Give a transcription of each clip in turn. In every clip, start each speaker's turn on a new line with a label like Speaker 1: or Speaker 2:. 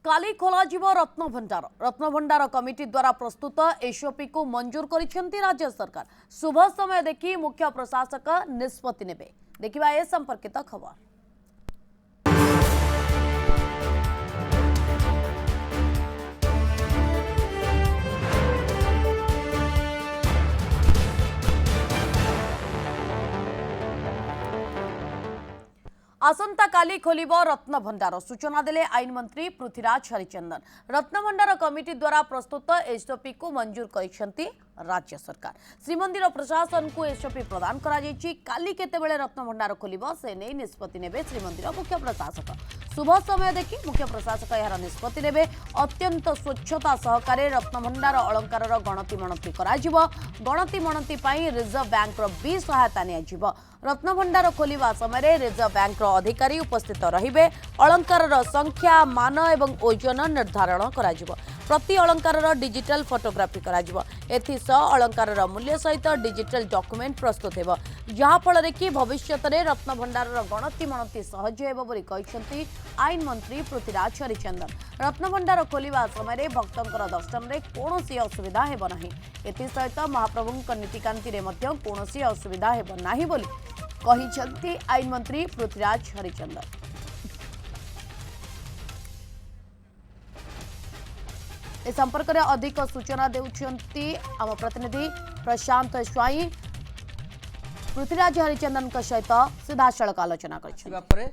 Speaker 1: काली खोल रत्नभंडार कमिटी द्वारा प्रस्तुत एसओपी को मंजूर करिसेंती राज्य सरकार। शुभ समय देखि मुख्य प्रशासक निष्पत्ति नेबे। देखिबा ए संपर्कित खबर। आसंता काली खोलिब रत्नभंडार सूचना देले आईन मंत्री पृथ्वीराज हरिचंदन। रत्नभंडार कमिटी द्वारा प्रस्तुत एसओपी को मंजूर करिसेंती राज्य सरकार। श्रीमंदिर प्रशासन को एसओपी प्रदान करा जायछि। काली केतेबेले रत्नभंडार खोलिब से नै निष्पत्ति नेबे श्रीमंदिर मुख्य प्रशासक। शुभ समय देखि मुख्य प्रशासक यार निष्पत्ति नेबे। अत्यंत स्वच्छता सहकारे रत्नभंडार अलंकार गणति मणति कराजिबो। गणति मणति पई रिजर्व बैंक भी सहायता नियाजिबो। रत्नभंडार खोलिबा समय रिजर्व बैंक अधिकारी उपस्थित रहिबे। अलंकार संख्या मान एवं ओजन निर्धारण कराजिबो। प्रति अलंकार डिजिटल फोटोग्राफी कराजिबो। एथिसह अलंकार मूल्य सहित डिजिटल डॉक्यूमेंट प्रस्तुत हेबो, जहा फल कि भविष्य में रत्नभंडार गणति मणति सहज हेबो बोली कहिसेंती आईन मंत्री पृथ्वीराज हरिचंदन। रत्नभंडार खोलिबा समय भक्तंकर दर्शन में कौनसी असुविधा हेबो नाही। एथिसहित महाप्रभुंक नीतिकांति रे मध्य कौनसी असुविधा हेबो नाही बोली कहिसेंती आईन मंत्री पृथ्वीराज हरिचंदन। ए संपर्क में अधिक सूचना देउछंती आम प्रतिनिधि प्रशांत स्वाई। पृथ्वीराज हरिचंदन सहित सीधासलख आलोचना कर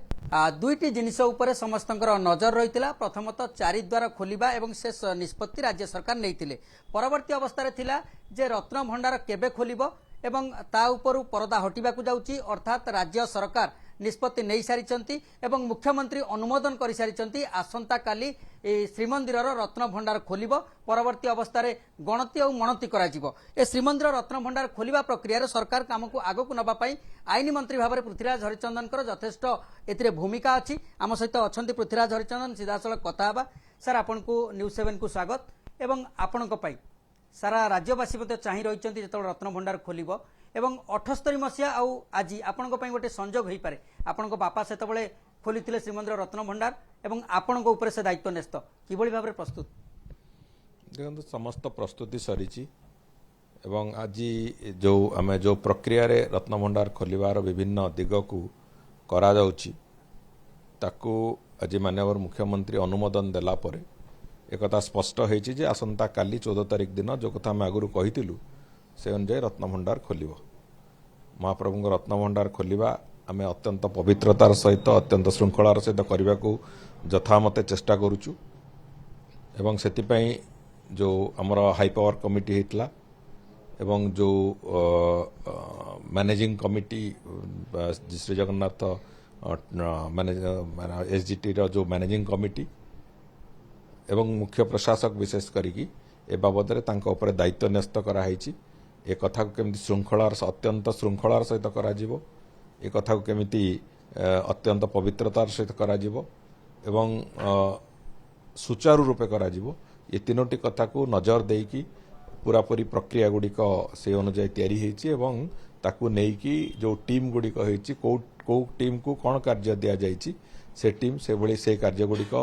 Speaker 2: दुईटी जिनिस उपरे समस्तंकर नजर रही। प्रथमतः चारिद्वार खोलिबा एवं शेष निष्पत्ति राज्य सरकार नैतिले। परवर्ती अवस्था थिला जे रत्न भंडार केबे खोलिबो एवं ता उपरु परदा हटिबाकू जाउची, अर्थात राज्य सरकार निष्पत्ति नहीं सारी एवं मुख्यमंत्री अनुमोदन कर सारी। आसंता काली श्रीमंदिर रत्न भंडार खोलिब। परवर्ती अवस्था गणति और मणति कराजिबो। ए श्रीमंदिर रत्न भंडार खोलिबा प्रक्रिया सरकार काम को आगक नबा पई आईन मंत्री भाव में पृथ्वीराज हरिचंदन यथेष्ट एथिरे भूमिका अच्छी। आम सहित अच्छा पृथ्वीराज हरिचंदन सीधासलख कथा हेबा। सर आपन को न्यूज 7 को स्वागत। एवं आपण सारा राज्यवासी चाहि रही जो रत्न भंडार खोलिब एवं 78 मसीहा आज आपण गोटे संजोग हो पारे। आपण बापा से खोली श्रीमंदिर रत्न भंडार एवं आपण से दायित्व न्यस्त कि भाव में प्रस्तुत
Speaker 3: देखो समस्त प्रस्तुति सरी एवं आज जो आम जो प्रक्रिया रे रत्न भंडार खोलिबार विभिन्न दिग को करा जाउची ताकू आज माननीय मुख्यमंत्री अनुमोदन देला परे एकता स्पष्ट होईची जे आसंता काली 14 तारिख दिन जो कथा आम आगु कही से अनुसार रत्नभंडार खोलिब। महाप्रभु रत्नभंडार खोलिबा आम अत्यंत पवित्रतार सहित अत्यंत श्रृंखलार सहित करने को यथामते चेष्टा करुचु। एवं सेतिपई जो आमर हाई पावर कमिटी होता एवं जो managing committee Shri Jagannath SGT जो मैनेजिंग कमिटी एवं मुख्य प्रशासक विशेष करी ए बाबद में दायित्व न्यस्त कराई। ए कथा को केमिति श्रृंखलार अत्यंत श्रृंखलार सहित करा जिवो, ए कथा को केमिति अत्यंत पवित्रतार सहित करा जिवो एवं सुचारू रूपे करा जिवो, ये तीनोटी कथा को नजर देकी पूरापूरी प्रक्रिया गुड़िक से अनुजाई तैयारी होईची एवं ताकू नेकी जो टीम गुड़िक होईची को टीम को कौन कार्य दि जाइची से टीम से भली से कार्य गुड़िक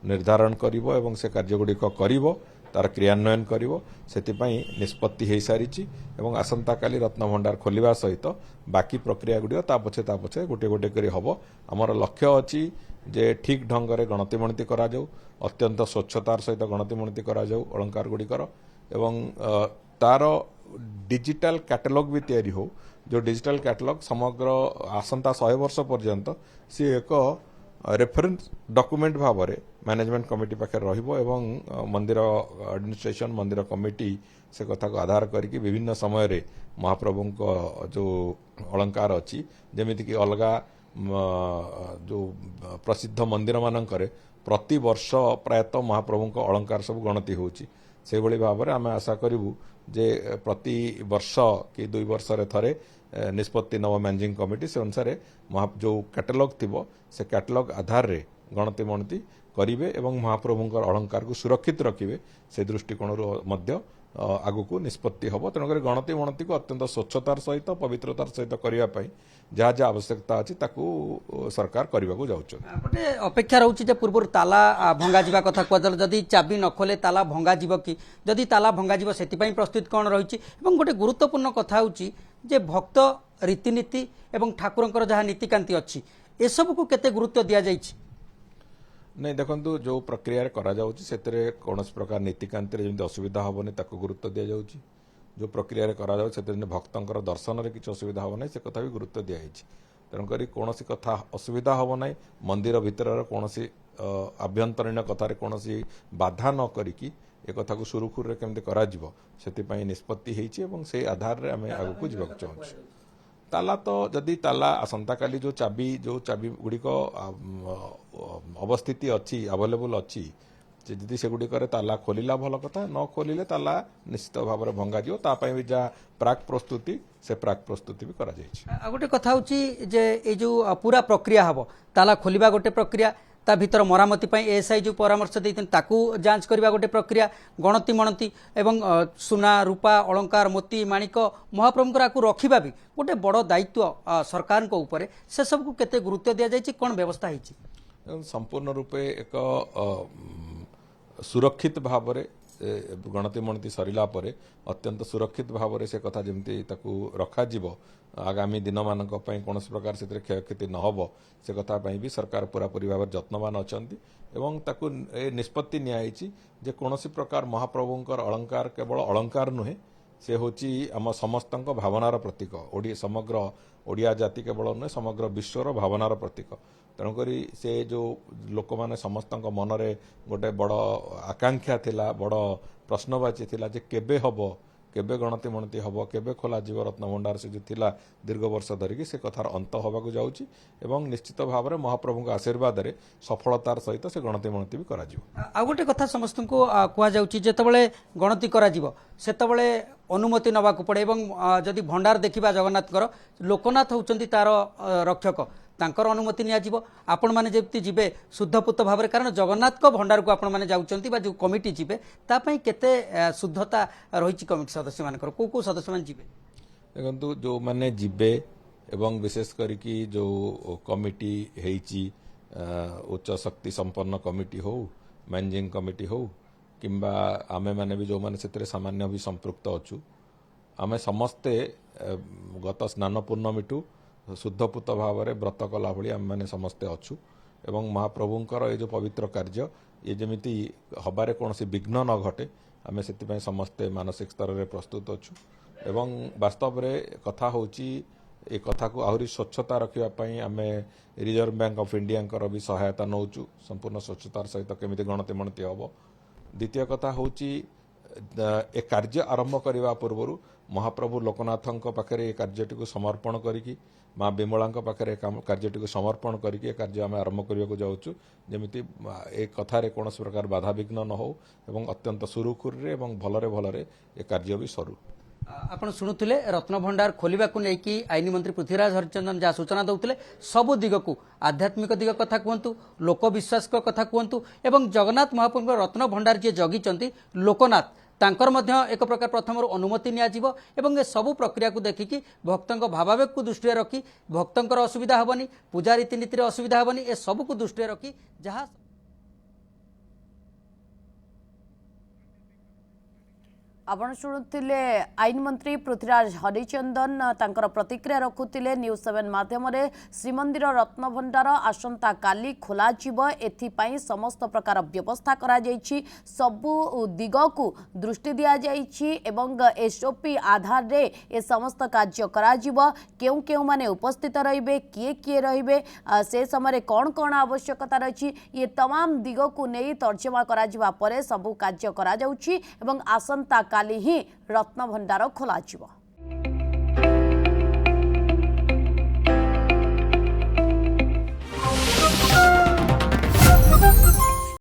Speaker 3: निर्धारण करिवो एवं से कार्य गुड़िक करिवो तार क्रियान्वयन करिवो। सेतिपई निष्पत्ति हो सारी एवं आसंता काली रत्नभंडार खोलिबा सहित बाकी प्रक्रिया गुड़िक ता पछे गोटे गोटे करी हबो। हमर लक्ष्य अछि जे ठीक ढंग रे गणति मणति करा जाऊ, अत्यंत स्वच्छतार सहित गणति मणति करा जाऊ अलंकार गुड़िकर एवं तार डिजिटल कैटलॉग भी तैयारी हो। जो डिजिटल कैटलॉग समग्र आसंता 100 वर्ष पर्यंत सी एक रेफरेंस डॉक्यूमेंट भाव में मैनेजमेंट कमिटी पाखे रहिबो एवं मंदिर एडमिनिस्ट्रेशन मंदिर कमिटी से कथा को आधार करके विभिन्न समय रे महाप्रभु जो अलंकार अच्छी जमीती कि अलगा जो प्रसिद्ध मंदिर मानकर प्रति वर्ष प्रायतः महाप्रभु अलंकार सब गणति होची। से भली भाव में आम आशा करूँ जे प्रति वर्ष कि 2 वर्ष थे निष्पत्ति नव मैनेजिंग कमिटी से अनुसार जो कैटलॉग थी से कैटलॉग आधार रे गणति मणति करिवे एवं महाप्रभुंकर अलंकार को सुरक्षित रखिवे से दृष्टिकोण ଆଗକୁ ନିଷ୍ପତ୍ତି ହେବ। ତେଣୁକରି ଗଣତି ମଣତିକୁ ଅତ୍ୟନ୍ତ ସ୍ୱଚ୍ଛତାର ସହିତ ପବିତ୍ରତାର ସହିତ କରିବା ପାଇଁ ଯାହା ଯାହା ଆବଶ୍ୟକତା ଅଛି ତାକୁ ସରକାର କରିବାକୁ ଯାଉଛନ୍ତି।
Speaker 2: ଗୋଟେ ଅପେକ୍ଷା ରହୁଛି ଯେ ପୂର୍ବରୁ ତାଲା ଭଙ୍ଗାଯିବା କଥା କୁହାଯାଲା, ଯଦି ଚାବି ନ ଖୋଲେ ତାଲା ଭଙ୍ଗାଯିବ କି, ଯଦି ତାଲା ଭଙ୍ଗାଯିବ ସେଥିପାଇଁ ପ୍ରସ୍ତୁତି କ'ଣ ରହିଛି? ଏବଂ ଗୋଟେ ଗୁରୁତ୍ୱପୂର୍ଣ୍ଣ କଥା ହେଉଛି ଯେ ଭକ୍ତ ରୀତିନୀତି ଏବଂ ଠାକୁରଙ୍କର ଯାହା ନୀତିକାନ୍ତି ଅଛି ଏସବୁକୁ କେତେ ଗୁରୁତ୍ୱ ଦିଆଯାଇଛି?
Speaker 3: ନାଇଁ ଦେଖନ୍ତୁ, ଯେଉଁ ପ୍ରକ୍ରିୟାରେ କରାଯାଉଛି ସେଥିରେ କୌଣସି ପ୍ରକାର ନୀତିକାନ୍ତିରେ ଯେମିତି ଅସୁବିଧା ହେବନି ତାକୁ ଗୁରୁତ୍ୱ ଦିଆଯାଉଛି। ଯେଉଁ ପ୍ରକ୍ରିୟାରେ କରାଯାଉଛି ସେଥିରେ ଯେମିତି ଭକ୍ତଙ୍କର ଦର୍ଶନରେ କିଛି ଅସୁବିଧା ହେବ ନାହିଁ ସେ କଥା ବି ଗୁରୁତ୍ୱ ଦିଆଯାଇଛି। ତେଣୁକରି କୌଣସି କଥା ଅସୁବିଧା ହେବ ନାହିଁ, ମନ୍ଦିର ଭିତରର କୌଣସି ଆଭ୍ୟନ୍ତରୀଣ କଥାରେ କୌଣସି ବାଧା ନ କରିକି ଏ କଥାକୁ ସୁରୁଖୁରୁରେ କେମିତି କରାଯିବ ସେଥିପାଇଁ ନିଷ୍ପତ୍ତି ହେଇଛି ଏବଂ ସେଇ ଆଧାରରେ ଆମେ ଆଗକୁ ଯିବାକୁ ଚାହୁଁଛୁ। ତାଲା ତ ଯଦି ତାଲା ଆସନ୍ତାକାଲି ଯେଉଁ ଚାବି ଗୁଡ଼ିକ ଅବସ୍ଥିତି ଅଛି ଆଭେଲେବୁଲ୍ ଅଛି, ଯଦି ସେଗୁଡ଼ିକରେ ତାଲା ଖୋଲିଲା ଭଲ କଥା, ନ ଖୋଲିଲେ ତାଲା ନିଶ୍ଚିତ ଭାବରେ ଭଙ୍ଗାଯିବ। ତା ପାଇଁ ବି ଯାହା ପ୍ରାକ୍ ପ୍ରସ୍ତୁତି ସେ ପ୍ରାକ୍ ପ୍ରସ୍ତୁତି ବି କରାଯାଇଛି।
Speaker 2: ଆଉ ଗୋଟେ କଥା ହେଉଛି ଯେ ଏଇ ଯେଉଁ ପୁରା ପ୍ରକ୍ରିୟା ହେବ, ତାଲା ଖୋଲିବା ଗୋଟେ ପ୍ରକ୍ରିୟା, ତା ଭିତର ମରାମତି ପାଇଁ ଏଏସ୍ଆଇ ଯେଉଁ ପରାମର୍ଶ ଦେଇଛନ୍ତି ତାକୁ ଯାଞ୍ଚ କରିବା ଗୋଟେ ପ୍ରକ୍ରିୟା, ଗଣତି ମଣତି ଏବଂ ସୁନା ରୂପା ଅଳଙ୍କାର ମୋତି ମାଣିକ ମହାପ୍ରଭୁଙ୍କର ଆକୁ ରଖିବା ବି ଗୋଟେ ବଡ଼ ଦାୟିତ୍ୱ ସରକାରଙ୍କ ଉପରେ। ସେସବୁକୁ କେତେ ଗୁରୁତ୍ୱ ଦିଆଯାଇଛି, କ'ଣ ବ୍ୟବସ୍ଥା ହେଇଛି?
Speaker 3: ସମ୍ପୂର୍ଣ୍ଣ ରୂପେ ଏକ ସୁରକ୍ଷିତ ଭାବରେ ଗଣତି ମଣତି ସରିଲା ପରେ ଅତ୍ୟନ୍ତ ସୁରକ୍ଷିତ ଭାବରେ ସେ କଥା ଯେମିତି ତାକୁ ରଖାଯିବ, ଆଗାମୀ ଦିନମାନଙ୍କ ପାଇଁ କୌଣସି ପ୍ରକାର ସେଥିରେ କ୍ଷୟକ୍ଷତି ନ ହେବ ସେ କଥା ପାଇଁ ବି ସରକାର ପୁରାପୁରି ଭାବରେ ଯତ୍ନବାନ ଅଛନ୍ତି। ଏବଂ ତାକୁ ଏ ନିଷ୍ପତ୍ତି ନିଆଯାଇଛି ଯେ କୌଣସି ପ୍ରକାର ମହାପ୍ରଭୁଙ୍କର ଅଳଙ୍କାର କେବଳ ଅଳଙ୍କାର ନୁହେଁ, ସେ ହେଉଛି ଆମ ସମସ୍ତଙ୍କ ଭାବନାର ପ୍ରତୀକ। ସମଗ୍ର ଓଡ଼ିଆ ଜାତି କେବଳ ନୁହେଁ, ସମଗ୍ର ବିଶ୍ୱର ଭାବନାର ପ୍ରତୀକ। ତେଣୁକରି ସେ ଯେଉଁ ଲୋକମାନେ ସମସ୍ତଙ୍କ ମନରେ ଗୋଟେ ବଡ଼ ଆକାଂକ୍ଷା ଥିଲା, ବଡ଼ ପ୍ରଶ୍ନବାଚୀ ଥିଲା ଯେ କେବେ ହେବ, କେବେ ଗଣତି ମଣତି ହେବ, କେବେ ଖୋଲାଯିବ ରତ୍ନଭଣ୍ଡାର, ସେ ଯେଉଁ ଥିଲା ଦୀର୍ଘ ବର୍ଷ ଧରିକି ସେ କଥାର ଅନ୍ତ ହେବାକୁ ଯାଉଛି ଏବଂ ନିଶ୍ଚିତ ଭାବରେ ମହାପ୍ରଭୁଙ୍କ ଆଶୀର୍ବାଦରେ ସଫଳତାର ସହିତ ସେ ଗଣତି ମଣତି ବି କରାଯିବ।
Speaker 2: ଆଉ ଗୋଟେ କଥା ସମସ୍ତଙ୍କୁ କୁହାଯାଉଛି ଯେତେବେଳେ ଗଣତି କରାଯିବ ସେତେବେଳେ ଅନୁମତି ନେବାକୁ ପଡ଼େ ଏବଂ ଯଦି ଭଣ୍ଡାର ଦେଖିବା ଜଗନ୍ନାଥଙ୍କର, ଲୋକନାଥ ହେଉଛନ୍ତି ତାର ରକ୍ଷକ, ତାଙ୍କର ଅନୁମତି ନିଆଯିବ। ଆପଣମାନେ ଯେମିତି ଯିବେ ଶୁଦ୍ଧପୂତ ଭାବରେ, କାରଣ ଜଗନ୍ନାଥଙ୍କ ଭଣ୍ଡାରକୁ ଆପଣମାନେ ଯାଉଛନ୍ତି ବା ଯେଉଁ କମିଟି ଯିବେ ତା ପାଇଁ କେତେ ଶୁଦ୍ଧତା ରହିଛି କମିଟି ସଦସ୍ୟମାନଙ୍କର, କେଉଁ କେଉଁ ସଦସ୍ୟମାନେ ଯିବେ?
Speaker 3: ଦେଖନ୍ତୁ, ଯେଉଁମାନେ ଯିବେ ଏବଂ ବିଶେଷ କରିକି ଯେଉଁ କମିଟି ହେଇଛି, ଉଚ୍ଚ ଶକ୍ତି ସମ୍ପନ୍ନ କମିଟି ହେଉ, ମ୍ୟାନେଜିଂ କମିଟି ହେଉ କିମ୍ବା ଆମେମାନେ ବି ଯେଉଁମାନେ ସେଥିରେ ସାମାନ୍ୟ ବି ସମ୍ପୃକ୍ତ ଅଛୁ, ଆମେ ସମସ୍ତେ ଗତ ସ୍ନାନ ପୂର୍ଣ୍ଣମୀଠୁ ଶୁଦ୍ଧପୂତ ଭାବରେ ବ୍ରତ କଲା ଭଳି ଆମେମାନେ ସମସ୍ତେ ଅଛୁ ଏବଂ ମହାପ୍ରଭୁଙ୍କର ଏ ଯେଉଁ ପବିତ୍ର କାର୍ଯ୍ୟ ଏ ଯେମିତି ହେବାରେ କୌଣସି ବିଘ୍ନ ନ ଘଟେ ଆମେ ସେଥିପାଇଁ ସମସ୍ତେ ମାନସିକ ସ୍ତରରେ ପ୍ରସ୍ତୁତ ଅଛୁ। ଏବଂ ବାସ୍ତବରେ କଥା ହେଉଛି ଏ କଥାକୁ ଆହୁରି ସ୍ୱଚ୍ଛତା ରଖିବା ପାଇଁ ଆମେ ରିଜର୍ଭ ବ୍ୟାଙ୍କ ଅଫ୍ ଇଣ୍ଡିଆଙ୍କର ବି ସହାୟତା ନେଉଛୁ, ସମ୍ପୂର୍ଣ୍ଣ ସ୍ୱଚ୍ଛତାର ସହିତ କେମିତି ଗଣତି ମଣତି ହେବ। ଦ୍ୱିତୀୟ କଥା ହେଉଛି ଏ କାର୍ଯ୍ୟ ଆରମ୍ଭ କରିବା ପୂର୍ବରୁ ମହାପ୍ରଭୁ ଲୋକନାଥଙ୍କ ପାଖରେ ଏ କାର୍ଯ୍ୟଟିକୁ ସମର୍ପଣ କରିକି, ମା ବିମଳାଙ୍କ ପାଖରେ କାର୍ଯ୍ୟଟିକୁ ସମର୍ପଣ କରିକି ଏ କାର୍ଯ୍ୟ ଆମେ ଆରମ୍ଭ କରିବାକୁ ଯାଉଛୁ, ଯେମିତି ଏ କଥାରେ କୌଣସି ପ୍ରକାର ବାଧାବିଘ୍ନ ନ ହେଉ ଏବଂ ଅତ୍ୟନ୍ତ ସୁରୁଖୁରୁରେ ଏବଂ ଭଲରେ ଭଲରେ ଏ କାର୍ଯ୍ୟ ବି ସରୁ।
Speaker 2: ଆପଣ ଶୁଣୁଥିଲେ ରତ୍ନଭଣ୍ଡାର ଖୋଲିବାକୁ ନେଇକି ଆଇନ ମନ୍ତ୍ରୀ ପୃଥ୍ୱୀରାଜ ହରିଚନ୍ଦନ ଯାହା ସୂଚନା ଦେଉଥିଲେ, ସବୁ ଦିଗକୁ ଆଧ୍ୟାତ୍ମିକ ଦିଗ କଥା କୁହନ୍ତୁ, ଲୋକବିଶ୍ୱାସ କଥା କୁହନ୍ତୁ ଏବଂ ଜଗନ୍ନାଥ ମହାପ୍ରଭୁଙ୍କ ରତ୍ନଭଣ୍ଡାର ଯିଏ ଜଗିଛନ୍ତି ଲୋକନାଥ, ତାଙ୍କର ମଧ୍ୟ ଏକ ପ୍ରକାର ପ୍ରଥମରୁ ଅନୁମତି ନିଆଯିବ ଏବଂ ଏ ସବୁ ପ୍ରକ୍ରିୟାକୁ ଦେଖିକି ଭକ୍ତଙ୍କ ଭାବାବେଗକୁ ଦୃଷ୍ଟିରେ ରଖି ଭକ୍ତଙ୍କର ଅସୁବିଧା ହେବନି, ପୂଜା ରୀତିନୀତିରେ ଅସୁବିଧା ହେବନି, ଏ ସବୁକୁ ଦୃଷ୍ଟିରେ ରଖି ଯାହା
Speaker 1: आपण शुणुले आईन मंत्री पृथ्वीराज हरिचंदन तांकर प्रतिक्रिया रखुले न्यूज 7 माध्यम श्रीमंदिर रत्नभंडार आसंता काली खोल एथिपाई समस्त प्रकार व्यवस्था करा सबु दिग को दृष्टि दि जाइए एसओपी आधार रे ए समस्त कार्य करा केउ केउ माने उपस्थित रहिबे किए किए रहिबे से समय कौन कौन आवश्यकता रही ये तमाम दिग को नहीं तर्जमा करा सबु कार्य करा आसंता काली ही रत्नभंडार खोल।